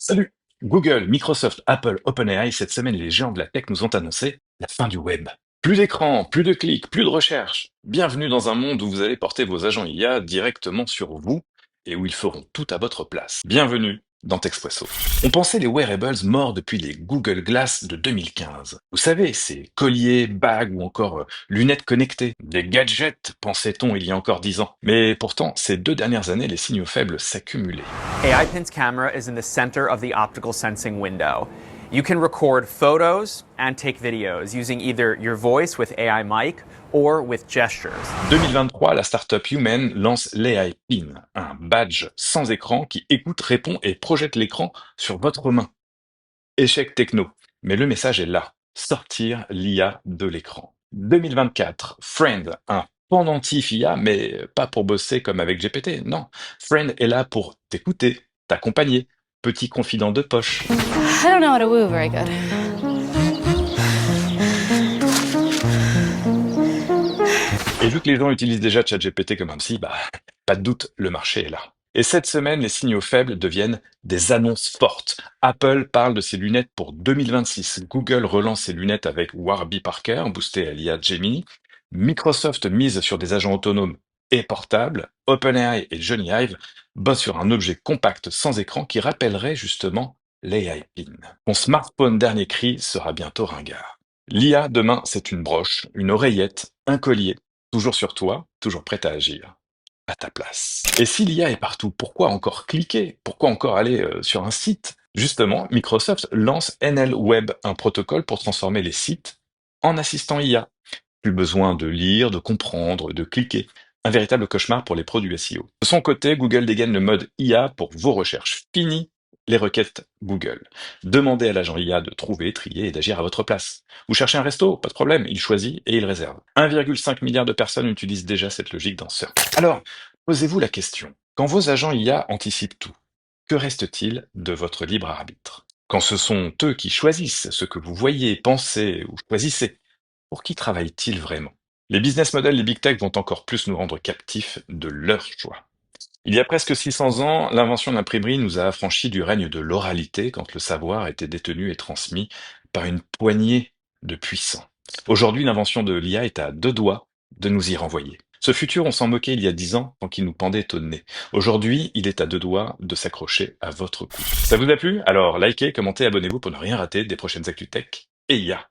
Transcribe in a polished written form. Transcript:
Salut! Google, Microsoft, Apple, OpenAI, cette semaine, les géants de la tech nous ont annoncé la fin du web. Plus d'écran, plus de clics, plus de recherche. Bienvenue dans un monde où vous allez porter vos agents IA directement sur vous et où ils feront tout à votre place. Bienvenue dans Texpresso. On pensait les wearables morts depuis les Google Glass de 2015. Vous savez, ces colliers, bagues ou encore lunettes connectées. Des gadgets, pensait-on il y a encore 10 ans. Mais pourtant, ces 2 dernières années, les signaux faibles s'accumulaient. AIPin's camera is in the center of the optical sensing window. You can record photos and take videos using either your voice with AI mic or with gestures. 2023, la startup Human lance l'AI Pin, un badge sans écran qui écoute, répond et projette l'écran sur votre main. Échec techno. Mais le message est là. Sortir l'IA de l'écran. 2024, Friend, un pendentif IA, mais pas pour bosser comme avec GPT, non. Friend est là pour t'écouter, t'accompagner. Petit confident de poche. I don't know how to woo very good. Et vu que les gens utilisent déjà ChatGPT comme un psy, pas de doute, le marché est là. Et cette semaine, les signaux faibles deviennent des annonces fortes. Apple parle de ses lunettes pour 2026. Google relance ses lunettes avec Warby Parker, boosté à l'IA Gemini. Microsoft mise sur des agents autonomes et portables. OpenAI et Johnny Ive bossent sur un objet compact sans écran qui rappellerait justement l'AI Pin. Ton smartphone dernier cri sera bientôt ringard. L'IA demain, c'est une broche, une oreillette, un collier. Toujours sur toi, toujours prêt à agir, à ta place. Et si l'IA est partout, pourquoi encore cliquer? Pourquoi encore aller sur un site? Justement, Microsoft lance NL Web, un protocole pour transformer les sites en assistant IA. Plus besoin de lire, de comprendre, de cliquer. Un véritable cauchemar pour les pros du SEO. De son côté, Google dégaine le mode IA pour vos recherches. Fini les requêtes Google. Demandez à l'agent IA de trouver, trier et d'agir à votre place. Vous cherchez un resto? Pas de problème, il choisit et il réserve. 1,5 milliard de personnes utilisent déjà cette logique dans Search. Alors, posez-vous la question. Quand vos agents IA anticipent tout, que reste-t-il de votre libre arbitre? Quand ce sont eux qui choisissent ce que vous voyez, pensez ou choisissez, pour qui travaillent-ils vraiment? Les business models, les big tech vont encore plus nous rendre captifs de leur choix. Il y a presque 600 ans, l'invention de l'imprimerie nous a affranchis du règne de l'oralité quand le savoir était détenu et transmis par une poignée de puissants. Aujourd'hui, l'invention de l'IA est à 2 doigts de nous y renvoyer. Ce futur, on s'en moquait il y a 10 ans tant qu'il nous pendait au nez. Aujourd'hui, il est à 2 doigts de s'accrocher à votre cou. Ça vous a plu? Alors likez, commentez, abonnez-vous pour ne rien rater des prochaines actus tech et IA.